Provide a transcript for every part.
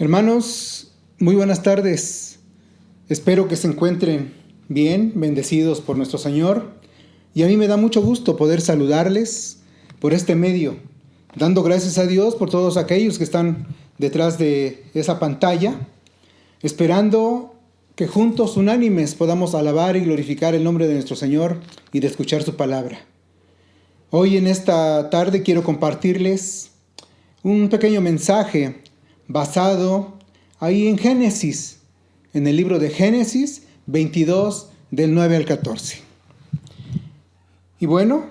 Hermanos, muy buenas tardes. Espero que se encuentren bien, bendecidos por nuestro Señor. Y a mí me da mucho gusto poder saludarles por este medio, dando gracias a Dios por todos aquellos que están detrás de esa pantalla, esperando que juntos, unánimes, podamos alabar y glorificar el nombre de nuestro Señor y de escuchar su palabra. Hoy en esta tarde quiero compartirles un pequeño mensaje basado ahí en Génesis, en el libro de Génesis 22, del 9 al 14. Y bueno,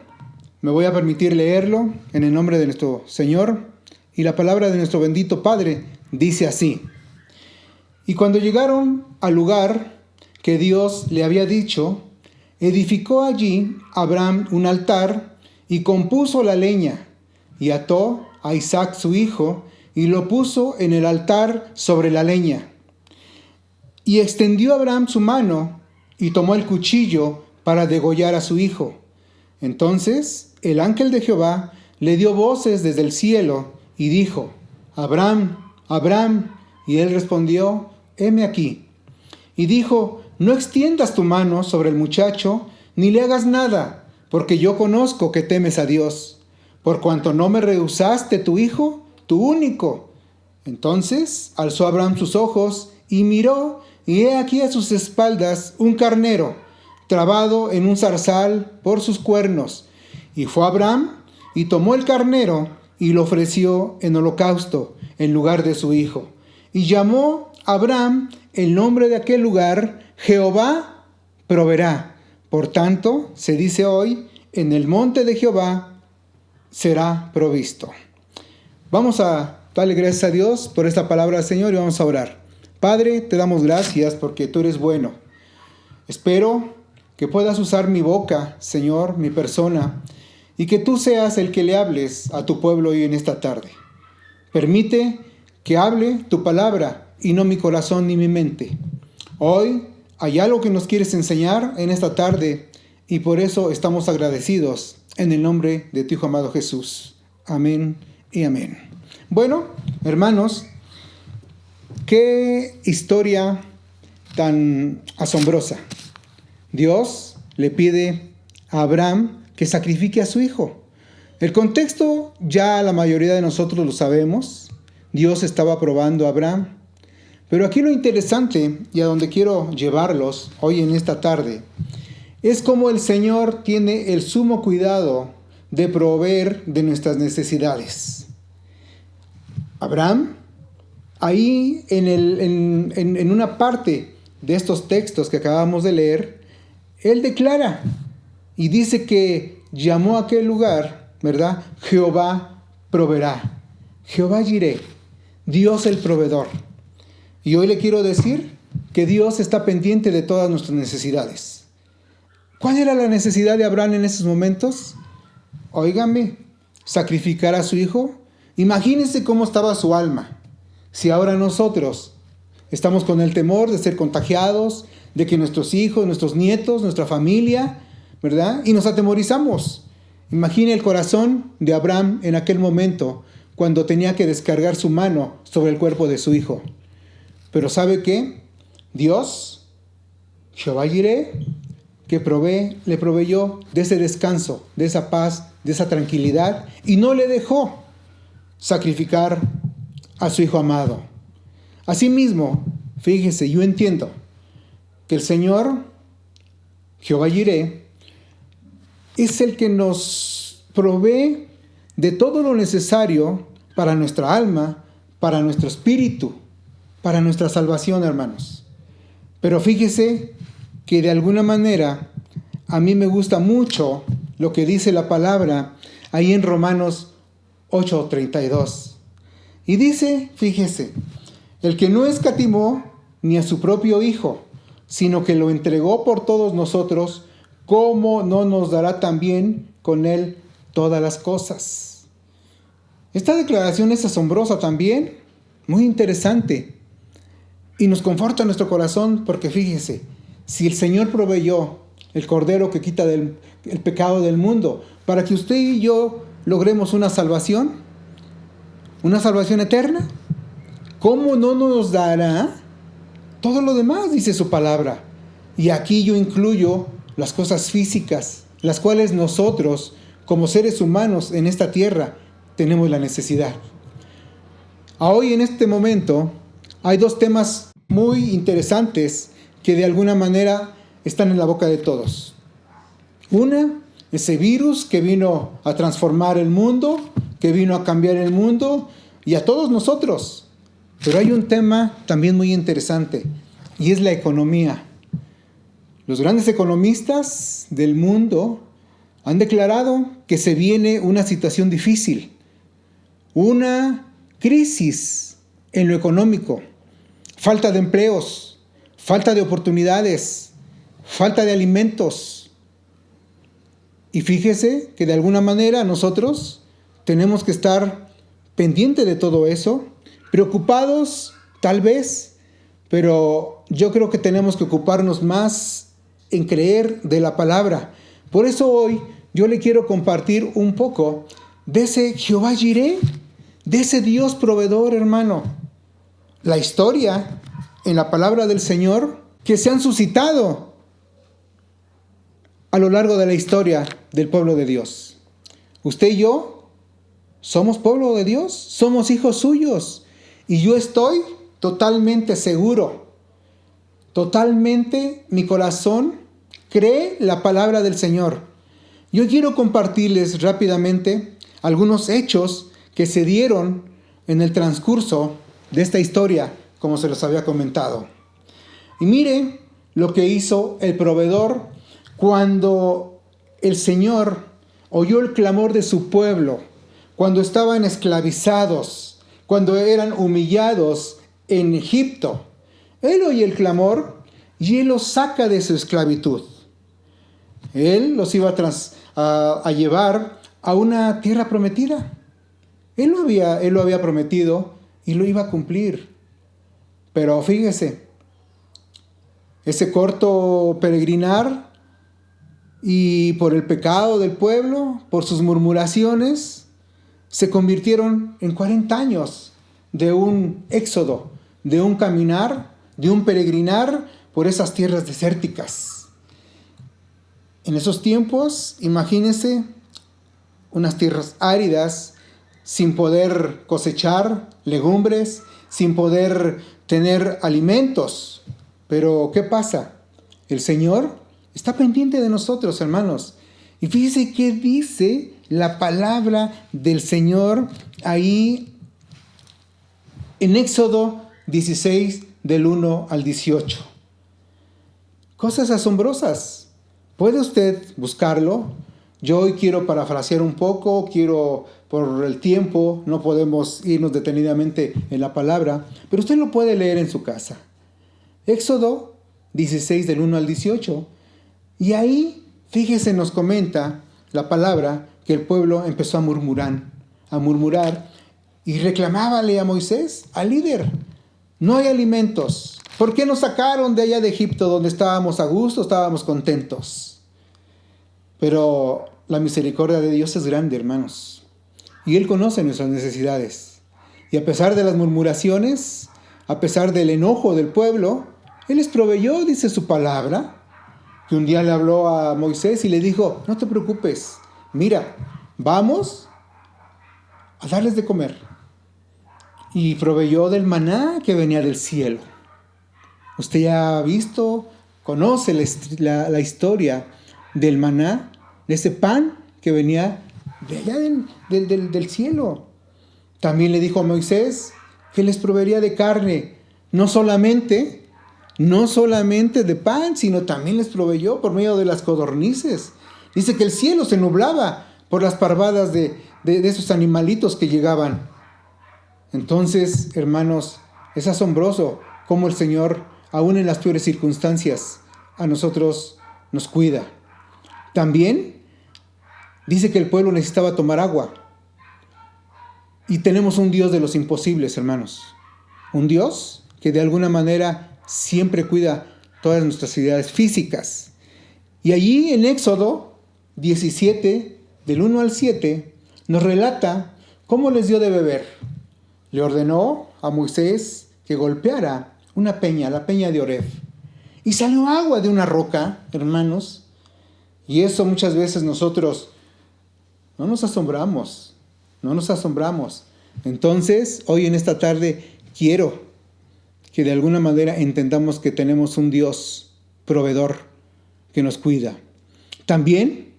me voy a permitir leerlo en el nombre de nuestro Señor, y la palabra de nuestro bendito Padre dice así: Y cuando llegaron al lugar que Dios le había dicho, edificó allí Abraham un altar y compuso la leña, y ató a Isaac su hijo, y lo puso en el altar sobre la leña. Y extendió Abraham su mano, y tomó el cuchillo para degollar a su hijo. Entonces el ángel de Jehová le dio voces desde el cielo, y dijo: Abraham, Abraham. Y él respondió: heme aquí. Y dijo: no extiendas tu mano sobre el muchacho, ni le hagas nada, porque yo conozco que temes a Dios, por cuanto no me rehusaste tu hijo, tu único. Entonces alzó Abraham sus ojos y miró, y he aquí a sus espaldas un carnero, trabado en un zarzal por sus cuernos. Y fue Abraham y tomó el carnero y lo ofreció en holocausto en lugar de su hijo. Y llamó Abraham el nombre de aquel lugar: Jehová proveerá. Por tanto, se dice hoy: en el monte de Jehová será provisto. Vamos a darle gracias a Dios por esta palabra del Señor y vamos a orar. Padre, te damos gracias porque tú eres bueno. Espero que puedas usar mi boca, Señor, mi persona, y que tú seas el que le hables a tu pueblo hoy en esta tarde. Permite que hable tu palabra y no mi corazón ni mi mente. Hoy hay algo que nos quieres enseñar en esta tarde y por eso estamos agradecidos en el nombre de tu Hijo amado Jesús. Amén y amén. Bueno, hermanos, qué historia tan asombrosa. Dios le pide a Abraham que sacrifique a su hijo. El contexto ya la mayoría de nosotros lo sabemos. Dios estaba probando a Abraham. Pero aquí lo interesante, y a donde quiero llevarlos hoy en esta tarde, es cómo el Señor tiene el sumo cuidado de proveer de nuestras necesidades. Abraham, ahí en una parte de estos textos que acabamos de leer, él declara y dice que llamó a aquel lugar, ¿verdad? Jehová proveerá. Jehová Jireh, Dios el proveedor. Y hoy le quiero decir que Dios está pendiente de todas nuestras necesidades. ¿Cuál era la necesidad de Abraham en esos momentos? Óigame, sacrificar a su hijo. Imagínense cómo estaba su alma. Si ahora nosotros estamos con el temor de ser contagiados, de que nuestros hijos, nuestros nietos, nuestra familia, ¿verdad? Y nos atemorizamos. Imagine el corazón de Abraham en aquel momento, cuando tenía que descargar su mano sobre el cuerpo de su hijo. Pero ¿sabe qué? Dios, Jehová Jireh, que le proveyó de ese descanso, de esa paz, de esa tranquilidad, y no le dejó sacrificar a su hijo amado. Asimismo, fíjese, yo entiendo que el Señor, Jehová Jireh, es el que nos provee de todo lo necesario para nuestra alma, para nuestro espíritu, para nuestra salvación, hermanos. Pero fíjese que de alguna manera a mí me gusta mucho lo que dice la palabra ahí en Romanos 8:32. Y dice, fíjese, el que no escatimó ni a su propio hijo, sino que lo entregó por todos nosotros, ¿cómo no nos dará también con él todas las cosas? Esta declaración es asombrosa también, muy interesante, y nos conforta nuestro corazón porque fíjese, si el Señor proveyó el Cordero que quita el pecado del mundo, para que usted y yo logremos una salvación eterna, ¿cómo no nos dará todo lo demás? Dice su palabra. Y aquí yo incluyo las cosas físicas, las cuales nosotros, como seres humanos en esta tierra, tenemos la necesidad. Hoy en este momento hay dos temas muy interesantes que de alguna manera están en la boca de todos. Una, ese virus que vino a transformar el mundo, que vino a cambiar el mundo y a todos nosotros. Pero hay un tema también muy interesante y es la economía. Los grandes economistas del mundo han declarado que se viene una situación difícil, una crisis en lo económico, falta de empleos, falta de oportunidades, falta de alimentos. Y fíjese que de alguna manera nosotros tenemos que estar pendientes de todo eso, preocupados tal vez, pero yo creo que tenemos que ocuparnos más en creer de la palabra. Por eso hoy yo le quiero compartir un poco de ese Jehová Jireh, de ese Dios proveedor, hermano. La historia en la palabra del Señor que se han suscitado a lo largo de la historia del pueblo de Dios. Usted y yo somos pueblo de Dios, somos hijos suyos. Y yo estoy totalmente seguro, totalmente mi corazón cree la palabra del Señor. Yo quiero compartirles rápidamente algunos hechos que se dieron en el transcurso de esta historia, como se los había comentado. Y mire lo que hizo el proveedor cuando el Señor oyó el clamor de su pueblo, cuando estaban esclavizados, cuando eran humillados en Egipto. Él oye el clamor y Él los saca de su esclavitud. Él los iba a llevar a una tierra prometida. Él lo había prometido y lo iba a cumplir. Pero fíjese, ese corto peregrinar y por el pecado del pueblo, por sus murmuraciones, se convirtieron en 40 años de un éxodo, de un caminar, de un peregrinar por esas tierras desérticas. En esos tiempos, imagínense, unas tierras áridas, sin poder cosechar legumbres, sin poder tener alimentos. Pero, ¿qué pasa? El Señor está pendiente de nosotros, hermanos. Y fíjese qué dice la palabra del Señor ahí en Éxodo 16, del 1 al 18. Cosas asombrosas. ¿Puede usted buscarlo? Yo hoy quiero parafrasear un poco, por el tiempo, no podemos irnos detenidamente en la palabra, pero usted lo puede leer en su casa. Éxodo 16, del 1 al 18. Y ahí, fíjese, nos comenta la palabra que el pueblo empezó a murmurar y reclamábale a Moisés, al líder, no hay alimentos. ¿Por qué nos sacaron de allá de Egipto donde estábamos a gusto, estábamos contentos? Pero la misericordia de Dios es grande, hermanos. Y Él conoce nuestras necesidades. Y a pesar de las murmuraciones, a pesar del enojo del pueblo, Él les proveyó, dice su palabra, que un día le habló a Moisés y le dijo, no te preocupes, mira, vamos a darles de comer. Y proveyó del maná que venía del cielo. Usted ya ha visto, conoce la historia del maná, de ese pan que venía de allá del cielo. También le dijo a Moisés que les proveería de carne, no solamente de pan, sino también les proveyó por medio de las codornices. Dice que el cielo se nublaba por las parvadas de esos animalitos que llegaban. Entonces, hermanos, es asombroso cómo el Señor, aún en las peores circunstancias, a nosotros nos cuida. También dice que el pueblo necesitaba tomar agua. Y tenemos un Dios de los imposibles, hermanos. Un Dios que de alguna manera siempre cuida todas nuestras necesidades físicas. Y allí en Éxodo 17, del 1 al 7, nos relata cómo les dio de beber. le ordenó a Moisés que golpeara una peña, la peña de Oreb. Y salió agua de una roca, hermanos. Y eso muchas veces nosotros no nos asombramos. Entonces, hoy en esta tarde quiero que de alguna manera entendamos que tenemos un Dios proveedor que nos cuida. También,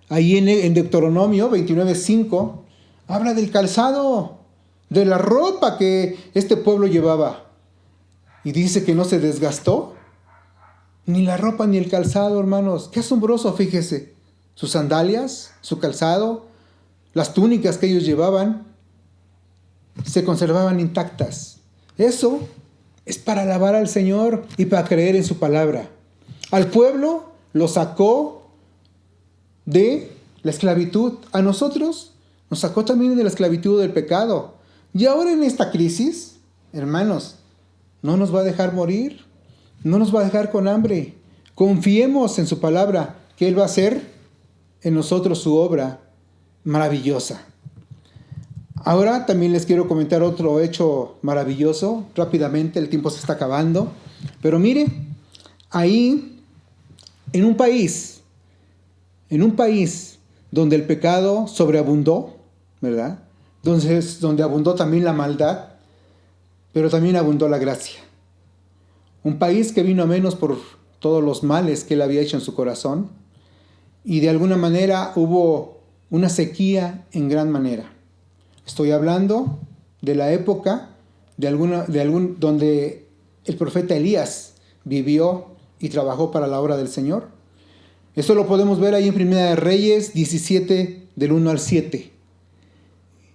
ahí en Deuteronomio 29:5, habla del calzado, de la ropa que este pueblo llevaba. Y dice que no se desgastó, ni la ropa ni el calzado, hermanos. Qué asombroso, fíjese. Sus sandalias, su calzado, las túnicas que ellos llevaban, se conservaban intactas. Eso es para alabar al Señor y para creer en su palabra. Al pueblo lo sacó de la esclavitud. A nosotros nos sacó también de la esclavitud del pecado. Y ahora en esta crisis, hermanos, no nos va a dejar morir, no nos va a dejar con hambre. Confiemos en su palabra, que Él va a hacer en nosotros su obra maravillosa. Ahora también les quiero comentar otro hecho maravilloso. Rápidamente, el tiempo se está acabando. Pero mire, ahí, en un país donde el pecado sobreabundó, ¿verdad? Entonces, donde abundó también la maldad, pero también abundó la gracia. Un país que vino a menos por todos los males que él había hecho en su corazón. Y de alguna manera hubo una sequía en gran manera. Estoy hablando de la época donde el profeta Elías vivió y trabajó para la obra del Señor. Esto lo podemos ver ahí en Primera de Reyes 17, del 1 al 7.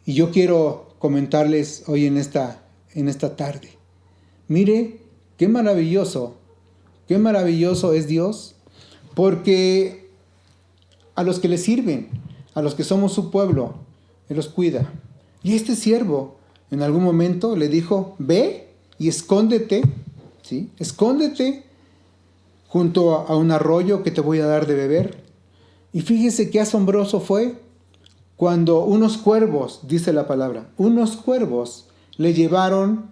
Y yo quiero comentarles hoy en esta tarde. Mire, qué maravilloso es Dios, porque a los que le sirven, a los que somos su pueblo, Él los cuida. Y este siervo en algún momento le dijo, ve y escóndete, ¿sí? Escóndete junto a un arroyo que te voy a dar de beber. Y fíjese qué asombroso fue cuando unos cuervos, dice la palabra, unos cuervos le llevaron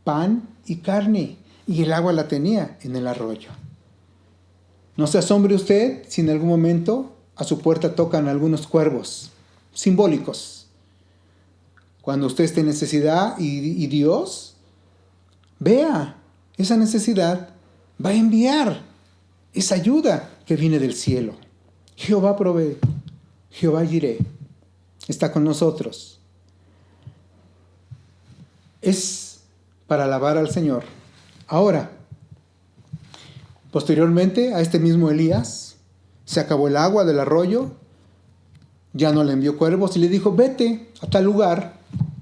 pan y carne, y el agua la tenía en el arroyo. No se asombre usted si en algún momento a su puerta tocan algunos cuervos simbólicos. Cuando usted esté en necesidad y Dios vea esa necesidad, va a enviar esa ayuda que viene del cielo. Jehová provee, Jehová Jireh está con nosotros. Es para alabar al Señor. Ahora, posteriormente a este mismo Elías, se acabó el agua del arroyo, ya no le envió cuervos y le dijo, vete a tal lugar,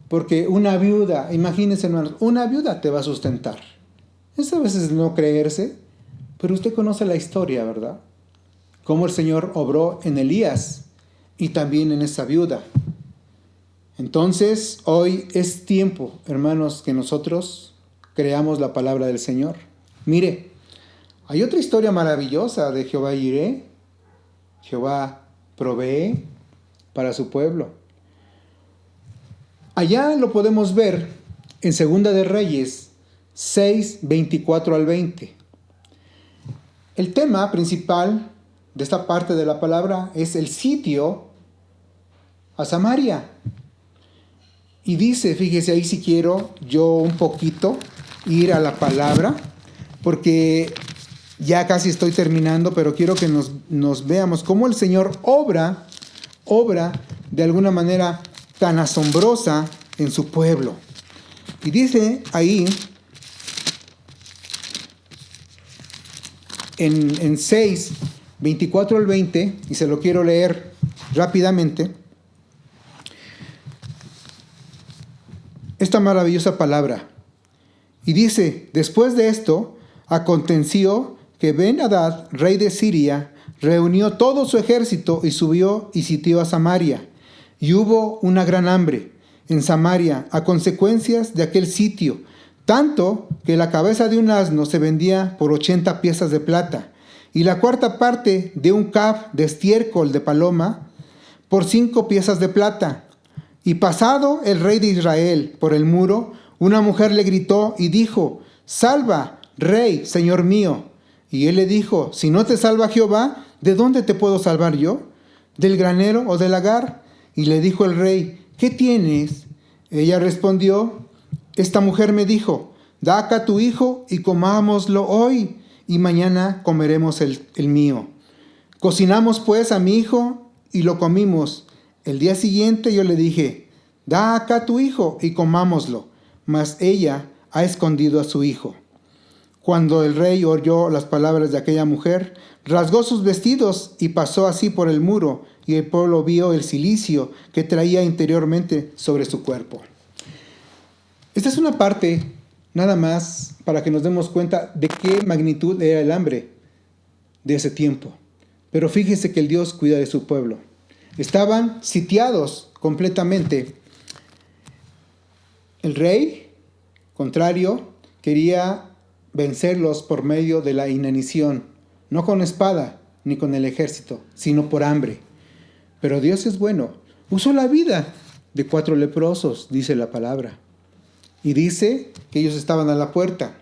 porque una viuda, imagínense hermanos, una viuda te va a sustentar. Es a veces no creerse, pero usted conoce la historia, ¿verdad? Cómo el Señor obró en Elías y también en esa viuda. Entonces, hoy es tiempo, hermanos, que nosotros creamos la palabra del Señor. Mire, hay otra historia maravillosa de Jehová Jireh. Jehová provee para su pueblo. Allá lo podemos ver en Segunda de Reyes 6, 24 al 20. El tema principal de esta parte de la palabra es el sitio a Samaria. Y dice, fíjese ahí si quiero yo un poquito ir a la palabra, porque ya casi estoy terminando, pero quiero que nos veamos cómo el Señor obra de alguna manera tan asombrosa en su pueblo. Y dice ahí, en 6, 24 al 20, y se lo quiero leer rápidamente, esta maravillosa palabra. Y dice, después de esto, aconteció que Ben-Hadad, rey de Siria, reunió todo su ejército y subió y sitió a Samaria. Y hubo una gran hambre en Samaria a consecuencias de aquel sitio, tanto que la cabeza de un asno se vendía por 80 piezas de plata, y la cuarta parte de un cab de estiércol de paloma por 5 piezas de plata. Y pasado el rey de Israel por el muro, una mujer le gritó y dijo: Salva, rey, señor mío. Y él le dijo: Si no te salva Jehová, ¿de dónde te puedo salvar yo? ¿Del granero o del lagar? Y le dijo el rey: ¿Qué tienes? Ella respondió: Esta mujer me dijo: Da acá tu hijo y comámoslo hoy, y mañana comeremos el mío. Cocinamos pues a mi hijo y lo comimos. El día siguiente yo le dije: Da acá tu hijo y comámoslo. Mas ella ha escondido a su hijo. Cuando el rey oyó las palabras de aquella mujer, rasgó sus vestidos y pasó así por el muro, y el pueblo vio el cilicio que traía interiormente sobre su cuerpo. Esta es una parte, nada más, para que nos demos cuenta de qué magnitud era el hambre de ese tiempo. Pero fíjese que el Dios cuida de su pueblo. Estaban sitiados completamente. El rey, contrario, quería vencerlos por medio de la inanición, no con espada ni con el ejército, sino por hambre. Pero Dios es bueno. Usó la vida de 4 leprosos, dice la palabra. Y dice que ellos estaban a la puerta.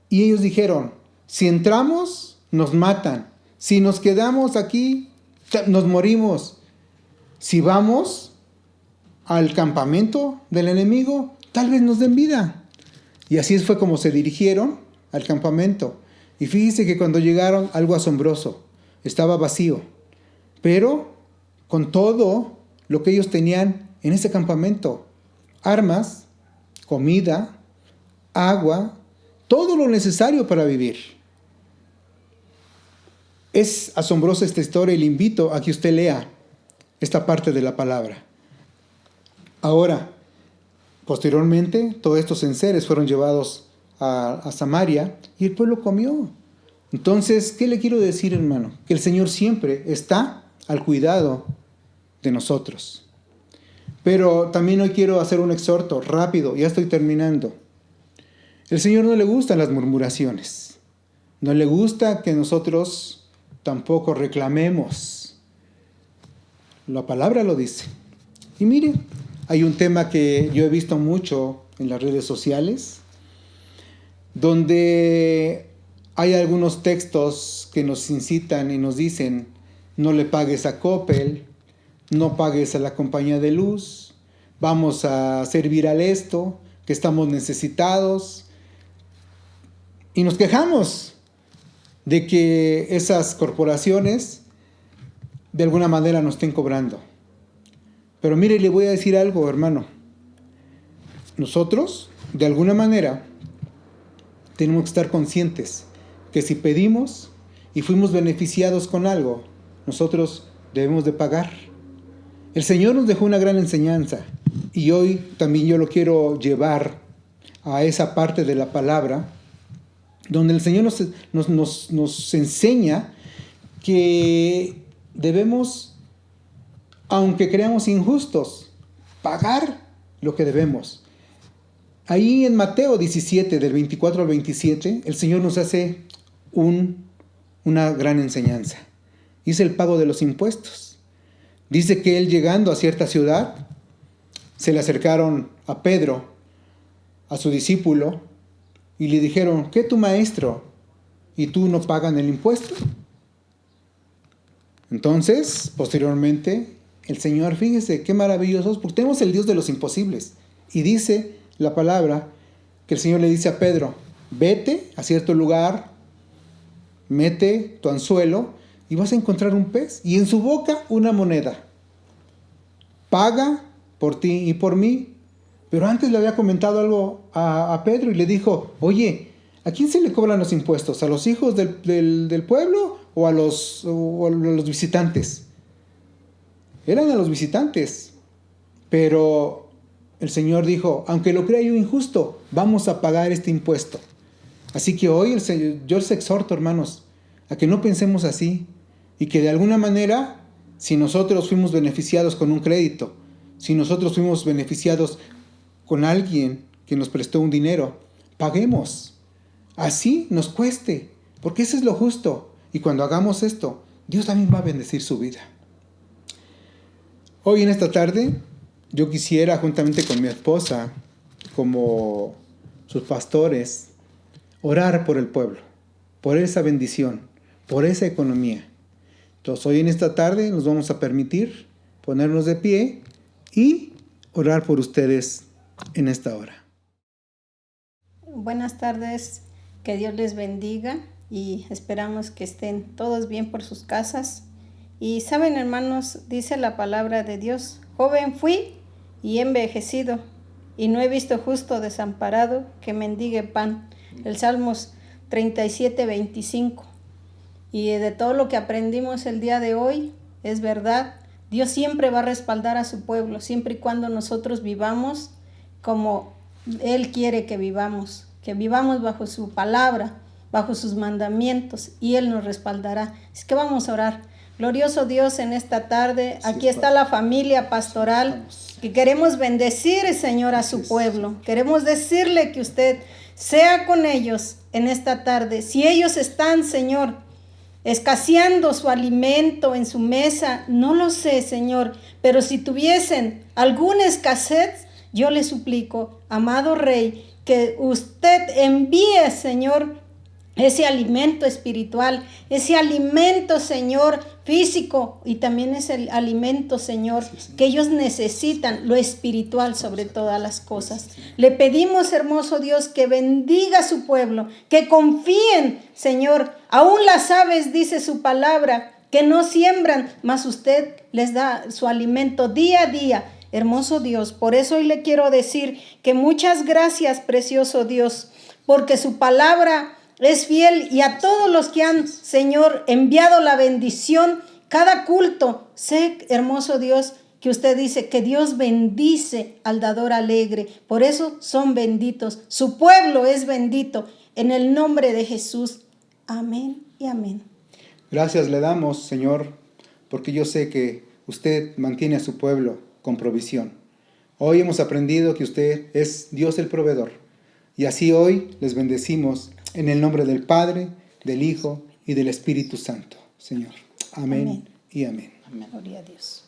Y ellos dijeron: si entramos, nos matan. Si nos quedamos aquí, nos morimos. Si vamos al campamento del enemigo, tal vez nos den vida. Y así fue como se dirigieron al campamento. Y fíjese que cuando llegaron, algo asombroso, estaba vacío. Pero con todo lo que ellos tenían en ese campamento: armas, comida, agua, todo lo necesario para vivir. Es asombrosa esta historia y le invito a que usted lea esta parte de la palabra. Ahora, posteriormente, todos estos enseres fueron llevados a Samaria y el pueblo comió. Entonces, ¿qué le quiero decir, hermano? Que el Señor siempre está al cuidado de nosotros. Pero también hoy quiero hacer un exhorto rápido, ya estoy terminando. El Señor no le gustan las murmuraciones. No le gusta que nosotros tampoco reclamemos. La palabra lo dice. Y mire, hay un tema que yo he visto mucho en las redes sociales, donde hay algunos textos que nos incitan y nos dicen: no le pagues a Coppel, no pagues a la compañía de luz, vamos a hacer viral esto, que estamos necesitados. Y nos quejamos de que esas corporaciones de alguna manera nos estén cobrando. Pero mire, le voy a decir algo, hermano. Nosotros, de alguna manera, tenemos que estar conscientes que si pedimos y fuimos beneficiados con algo, nosotros debemos de pagar. El Señor nos dejó una gran enseñanza y hoy también yo lo quiero llevar a esa parte de la palabra donde el Señor nos enseña que debemos, aunque creamos injustos, pagar lo que debemos. Ahí en Mateo 17, del 24 al 27, el Señor nos hace una gran enseñanza. Es el pago de los impuestos. Dice que él, llegando a cierta ciudad, se le acercaron a Pedro, a su discípulo, y le dijeron: ¿qué tu maestro y tú no pagan el impuesto? Entonces, posteriormente, el Señor, fíjese qué maravillosos, porque tenemos el Dios de los imposibles. Y dice la palabra que el Señor le dice a Pedro: vete a cierto lugar, mete tu anzuelo y vas a encontrar un pez y en su boca una moneda. Paga por ti y por mí. Pero antes le había comentado algo a Pedro y le dijo: oye, ¿a quién se le cobran los impuestos? ¿A los hijos del pueblo o a los visitantes? Eran a los visitantes. Pero el Señor dijo: aunque lo crea yo injusto, vamos a pagar este impuesto. Así que hoy yo les exhorto, hermanos, a que no pensemos así y que de alguna manera, si nosotros fuimos beneficiados con un crédito, si nosotros fuimos beneficiados con alguien que nos prestó un dinero, paguemos. Así nos cueste, porque eso es lo justo. Y cuando hagamos esto, Dios también va a bendecir su vida. Hoy en esta tarde yo quisiera, juntamente con mi esposa, como sus pastores, orar por el pueblo, por esa bendición, por esa economía. Entonces hoy en esta tarde nos vamos a permitir ponernos de pie y orar por ustedes en esta hora. Buenas tardes, que Dios les bendiga y esperamos que estén todos bien por sus casas. Y saben, hermanos, dice la palabra de Dios: joven fui y he envejecido, y no he visto justo desamparado que mendigue pan. El Salmos 37:25. Y de todo lo que aprendimos el día de hoy, es verdad, Dios siempre va a respaldar a su pueblo, siempre y cuando nosotros vivamos como Él quiere que vivamos bajo su palabra, bajo sus mandamientos, y Él nos respaldará. Así que vamos a orar. Glorioso Dios, en esta tarde, aquí está la familia pastoral que queremos bendecir, Señor, a su pueblo. Queremos decirle que usted sea con ellos en esta tarde. Si ellos están, Señor, escaseando su alimento en su mesa, no lo sé, Señor, pero si tuviesen alguna escasez, yo le suplico, amado Rey, que usted envíe, Señor, ese alimento espiritual, ese alimento, Señor, físico, y también ese alimento, Señor, que ellos necesitan, lo espiritual sobre todas las cosas. Le pedimos, hermoso Dios, que bendiga a su pueblo, que confíen, Señor. Aún las aves, dice su palabra, que no siembran, mas usted les da su alimento día a día. Hermoso Dios, por eso hoy le quiero decir que muchas gracias, precioso Dios, porque su palabra es fiel, y a todos los que han, Señor, enviado la bendición, cada culto, sé, hermoso Dios, que usted dice que Dios bendice al dador alegre. Por eso son benditos. Su pueblo es bendito. En el nombre de Jesús. Amén y amén. Gracias le damos, Señor, porque yo sé que usted mantiene a su pueblo con provisión. Hoy hemos aprendido que usted es Dios el proveedor. Y así hoy les bendecimos en el nombre del Padre, del Hijo y del Espíritu Santo, Señor. Amén, amén. Y amén. Gloria a Dios.